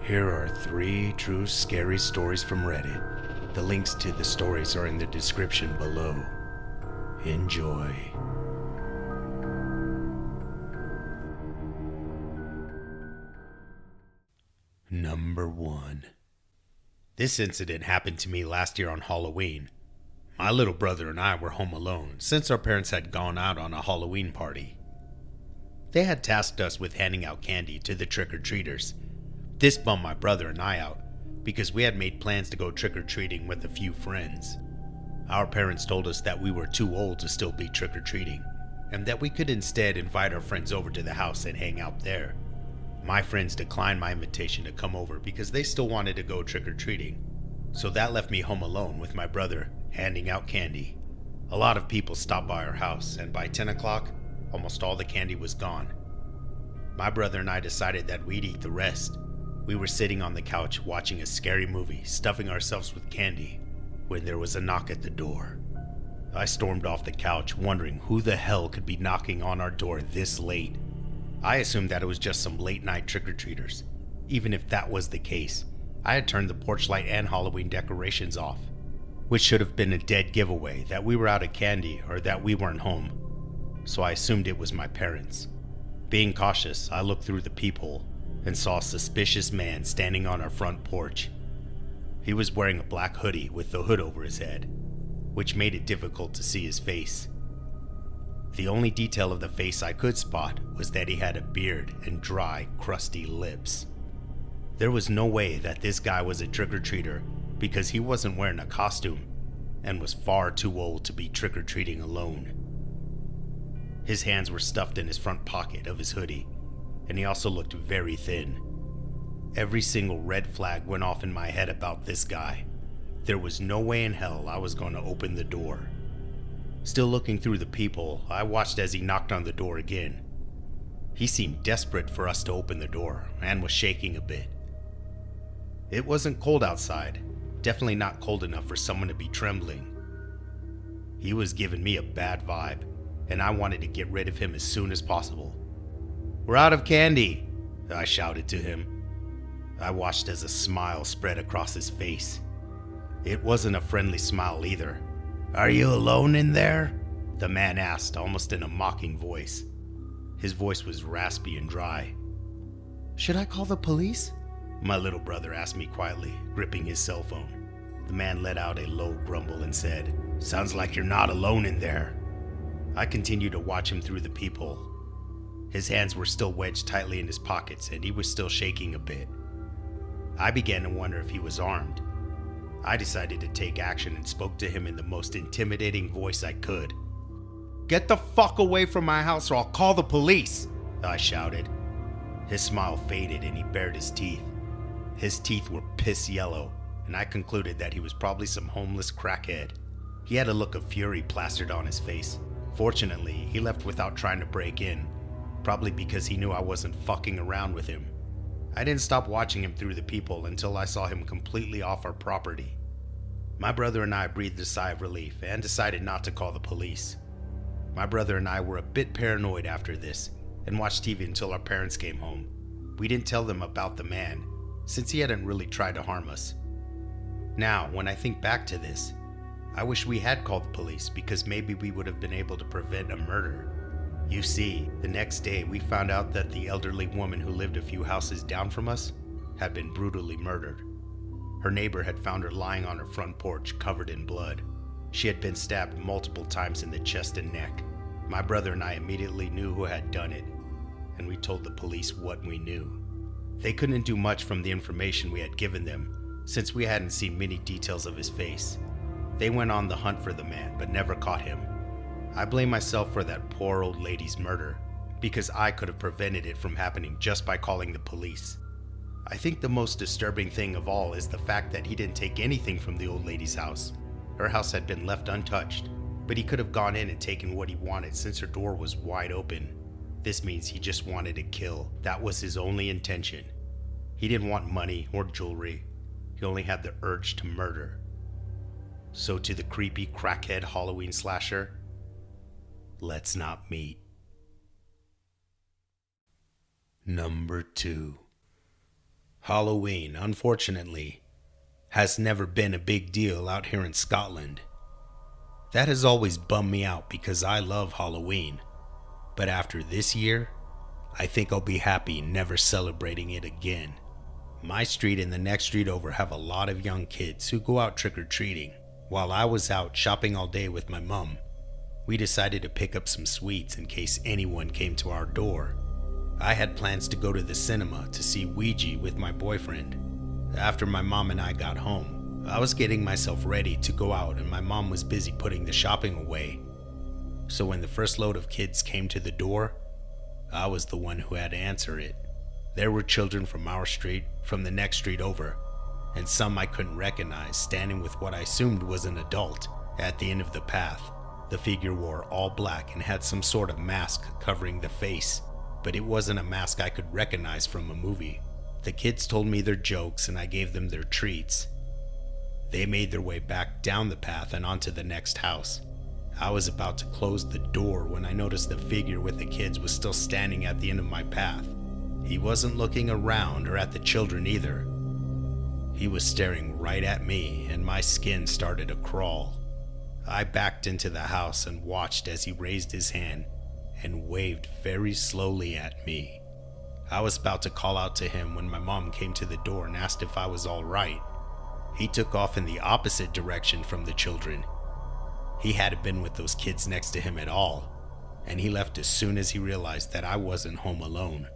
Here are 3 true scary stories from Reddit. The links to the stories are in the description below. Enjoy. Number 1. This incident happened to me last year on Halloween. My little brother and I were home alone since our parents had gone out on a Halloween party. They had tasked us with handing out candy to the trick-or-treaters. This bummed my brother and I out because we had made plans to go trick-or-treating with a few friends. Our parents told us that we were too old to still be trick-or-treating and that we could instead invite our friends over to the house and hang out there. My friends declined my invitation to come over because they still wanted to go trick-or-treating, so that left me home alone with my brother handing out candy. A lot of people stopped by our house, and by 10 o'clock, almost all the candy was gone. My brother and I decided that we'd eat the rest. We were sitting on the couch watching a scary movie, stuffing ourselves with candy, when there was a knock at the door. I stormed off the couch, wondering who the hell could be knocking on our door this late. I assumed that it was just some late-night trick-or-treaters. Even if that was the case, I had turned the porch light and Halloween decorations off, which should have been a dead giveaway that we were out of candy or that we weren't home. So I assumed it was my parents. Being cautious, I looked through the peephole and saw a suspicious man standing on our front porch. He was wearing a black hoodie with the hood over his head, which made it difficult to see his face. The only detail of the face I could spot was that he had a beard and dry, crusty lips. There was no way that this guy was a trick-or-treater because he wasn't wearing a costume and was far too old to be trick-or-treating alone. His hands were stuffed in his front pocket of his hoodie, and he also looked very thin. Every single red flag went off in my head about this guy. There was no way in hell I was going to open the door. Still looking through the peephole, I watched as he knocked on the door again. He seemed desperate for us to open the door and was shaking a bit. It wasn't cold outside, definitely not cold enough for someone to be trembling. He was giving me a bad vibe, and I wanted to get rid of him as soon as possible. "We're out of candy," I shouted to him. I watched as a smile spread across his face. It wasn't a friendly smile either. "Are you alone in there?" the man asked, almost in a mocking voice. His voice was raspy and dry. "Should I call the police?" my little brother asked me quietly, gripping his cell phone. The man let out a low grumble and said, "Sounds like you're not alone in there." I continued to watch him through the peephole. His hands were still wedged tightly in his pockets and he was still shaking a bit. I began to wonder if he was armed. I decided to take action and spoke to him in the most intimidating voice I could. "Get the fuck away from my house or I'll call the police," I shouted. His smile faded and he bared his teeth. His teeth were piss yellow, and I concluded that he was probably some homeless crackhead. He had a look of fury plastered on his face. Fortunately, he left without trying to break in, probably because he knew I wasn't fucking around with him. I didn't stop watching him through the peephole until I saw him completely off our property. My brother and I breathed a sigh of relief and decided not to call the police. My brother and I were a bit paranoid after this and watched TV until our parents came home. We didn't tell them about the man, since he hadn't really tried to harm us. Now, when I think back to this, I wish we had called the police because maybe we would have been able to prevent a murder. You see, the next day we found out that the elderly woman who lived a few houses down from us had been brutally murdered. Her neighbor had found her lying on her front porch covered in blood. She had been stabbed multiple times in the chest and neck. My brother and I immediately knew who had done it, and we told the police what we knew. They couldn't do much from the information we had given them, since we hadn't seen many details of his face. They went on the hunt for the man, but never caught him. I blame myself for that poor old lady's murder, because I could have prevented it from happening just by calling the police. I think the most disturbing thing of all is the fact that he didn't take anything from the old lady's house. Her house had been left untouched, but he could have gone in and taken what he wanted since her door was wide open. This means he just wanted to kill. That was his only intention. He didn't want money or jewelry. He only had the urge to murder. So to the creepy crackhead Halloween slasher, let's not meet. Number 2. Halloween, unfortunately, has never been a big deal out here in Scotland. That has always bummed me out because I love Halloween. But after this year, I think I'll be happy never celebrating it again. My street and the next street over have a lot of young kids who go out trick-or-treating. While I was out shopping all day with my mom, we decided to pick up some sweets in case anyone came to our door. I had plans to go to the cinema to see Ouija with my boyfriend. After my mom and I got home, I was getting myself ready to go out and my mom was busy putting the shopping away. So when the first load of kids came to the door, I was the one who had to answer it. There were children from our street, from the next street over, and some I couldn't recognize standing with what I assumed was an adult at the end of the path. The figure wore all black and had some sort of mask covering the face, but it wasn't a mask I could recognize from a movie. The kids told me their jokes and I gave them their treats. They made their way back down the path and onto the next house. I was about to close the door when I noticed the figure with the kids was still standing at the end of my path. He wasn't looking around or at the children either. He was staring right at me and my skin started to crawl. I backed into the house and watched as he raised his hand and waved very slowly at me. I was about to call out to him when my mom came to the door and asked if I was all right. He took off in the opposite direction from the children. He hadn't been with those kids next to him at all, and he left as soon as he realized that I wasn't home alone.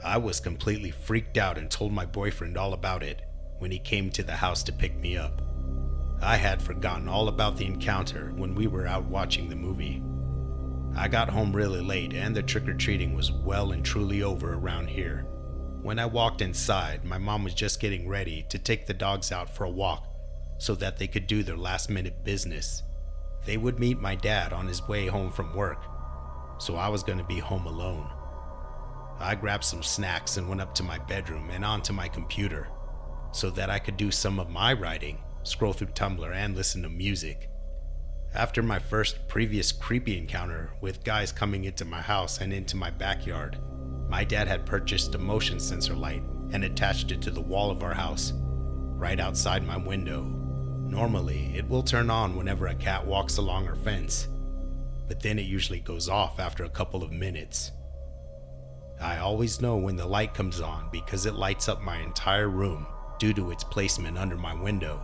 I was completely freaked out and told my boyfriend all about it when he came to the house to pick me up. I had forgotten all about the encounter when we were out watching the movie. I got home really late and the trick-or-treating was well and truly over around here. When I walked inside, my mom was just getting ready to take the dogs out for a walk so that they could do their last-minute business. They would meet my dad on his way home from work, so I was going to be home alone. I grabbed some snacks and went up to my bedroom and onto my computer so that I could do some of my writing, scroll through Tumblr, and listen to music. After my first previous creepy encounter with guys coming into my house and into my backyard, my dad had purchased a motion sensor light and attached it to the wall of our house, right outside my window. Normally, it will turn on whenever a cat walks along our fence, but then it usually goes off after a couple of minutes. I always know when the light comes on because it lights up my entire room due to its placement under my window.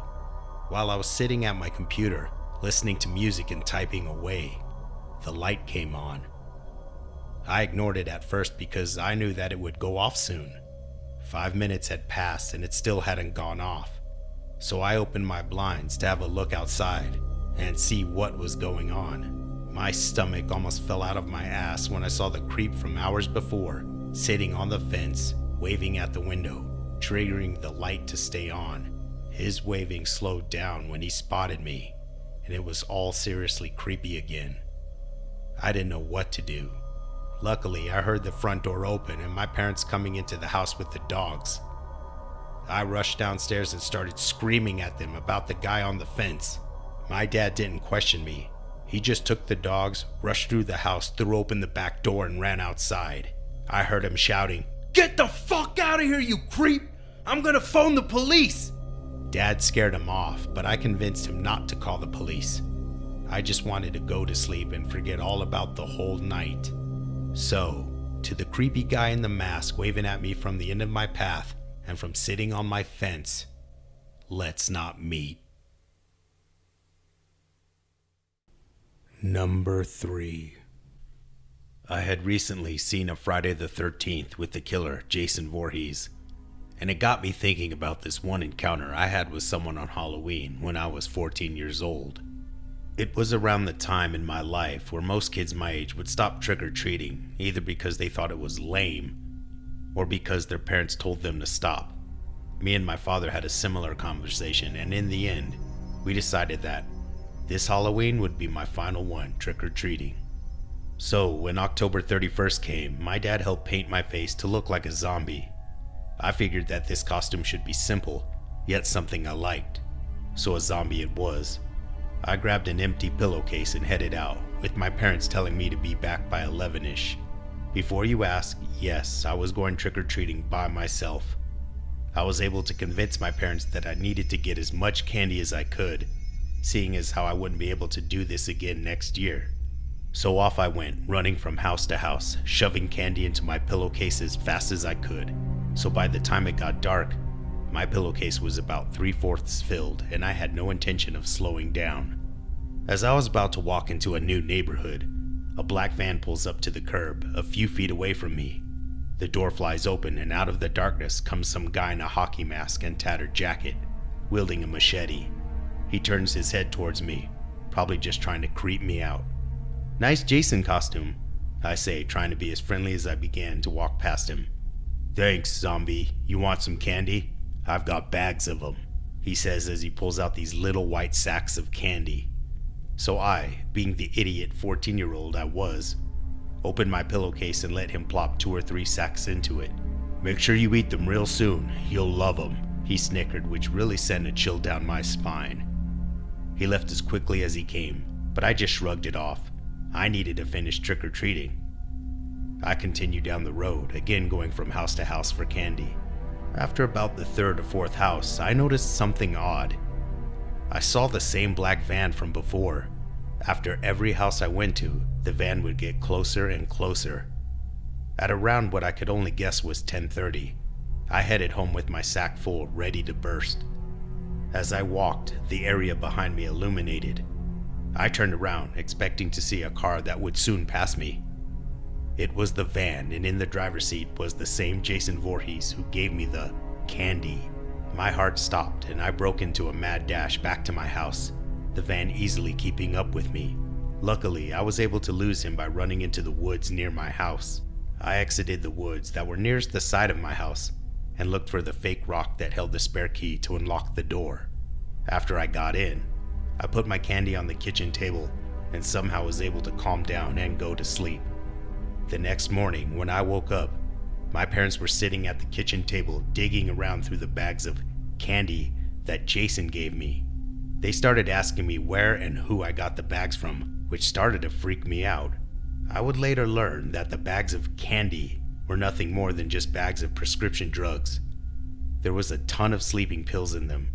While I was sitting at my computer, listening to music and typing away, the light came on. I ignored it at first because I knew that it would go off soon. 5 minutes had passed and it still hadn't gone off. So I opened my blinds to have a look outside and see what was going on. My stomach almost fell out of my ass when I saw the creep from hours before sitting on the fence, waving at the window, triggering the light to stay on. His waving slowed down when he spotted me, and it was all seriously creepy again. I didn't know what to do. Luckily, I heard the front door open and my parents coming into the house with the dogs. I rushed downstairs and started screaming at them about the guy on the fence. My dad didn't question me. He just took the dogs, rushed through the house, threw open the back door, and ran outside. I heard him shouting, "Get the fuck out of here, you creep! I'm gonna phone the police!" Dad scared him off, but I convinced him not to call the police. I just wanted to go to sleep and forget all about the whole night. So, to the creepy guy in the mask waving at me from the end of my path and from sitting on my fence, let's not meet. Number 3. I had recently seen a Friday the 13th with the killer, Jason Voorhees, and it got me thinking about this one encounter I had with someone on Halloween when I was 14 years old. It was around the time in my life where most kids my age would stop trick-or-treating, either because they thought it was lame or because their parents told them to stop. Me and my father had a similar conversation, and in the end, we decided that this Halloween would be my final one trick-or-treating. So when October 31st came, my dad helped paint my face to look like a zombie. I figured that this costume should be simple, yet something I liked. So a zombie it was. I grabbed an empty pillowcase and headed out, with my parents telling me to be back by 11ish. Before you ask, yes, I was going trick-or-treating by myself. I was able to convince my parents that I needed to get as much candy as I could, seeing as how I wouldn't be able to do this again next year. So off I went, running from house to house, shoving candy into my pillowcase as fast as I could. So by the time it got dark, my pillowcase was about 3/4 filled, and I had no intention of slowing down. As I was about to walk into a new neighborhood, a black van pulls up to the curb a few feet away from me. The door flies open, and out of the darkness comes some guy in a hockey mask and tattered jacket, wielding a machete. He turns his head towards me, probably just trying to creep me out. "Nice Jason costume," I say, trying to be as friendly as I began to walk past him. "Thanks, zombie. You want some candy? I've got bags of them," he says as he pulls out these little white sacks of candy. So I, being the idiot 14-year-old I was, opened my pillowcase and let him plop 2 or 3 sacks into it. "Make sure you eat them real soon. You'll love them," he snickered, which really sent a chill down my spine. He left as quickly as he came, but I just shrugged it off. I needed to finish trick-or-treating. I continued down the road, again going from house to house for candy. After about the 3rd or 4th house, I noticed something odd. I saw the same black van from before. After every house I went to, the van would get closer and closer. At around what I could only guess was 10:30, I headed home with my sack full, ready to burst. As I walked, the area behind me illuminated. I turned around, expecting to see a car that would soon pass me. It was the van, and in the driver's seat was the same Jason Voorhees who gave me the candy. My heart stopped, and I broke into a mad dash back to my house, the van easily keeping up with me. Luckily, I was able to lose him by running into the woods near my house. I exited the woods that were nearest the side of my house and looked for the fake rock that held the spare key to unlock the door. After I got in, I put my candy on the kitchen table and somehow was able to calm down and go to sleep. The next morning, when I woke up, my parents were sitting at the kitchen table digging around through the bags of candy that Jason gave me. They started asking me where and who I got the bags from, which started to freak me out. I would later learn that the bags of candy were nothing more than just bags of prescription drugs. There was a ton of sleeping pills in them,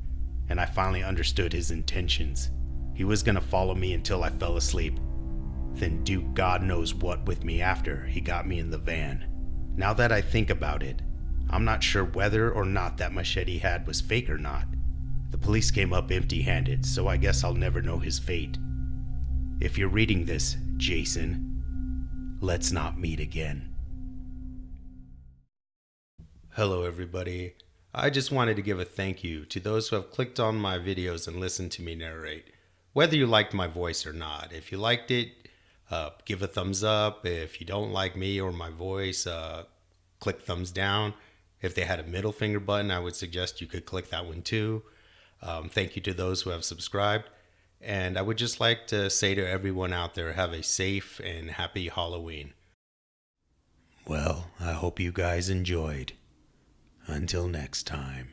and I finally understood his intentions. He was gonna follow me until I fell asleep, then do God knows what with me after he got me in the van. Now that I think about it, I'm not sure whether or not that machete he had was fake or not. The police came up empty-handed, so I guess I'll never know his fate. If you're reading this, Jason, let's not meet again. Hello everybody. I just wanted to give a thank you to those who have clicked on my videos and listened to me narrate. Whether you liked my voice or not, if you liked it, give a thumbs up. If you don't like me or my voice, click thumbs down. If they had a middle finger button, I would suggest you could click that one too. Thank you to those who have subscribed. And I would just like to say to everyone out there, have a safe and happy Halloween. Well, I hope you guys enjoyed. Until next time.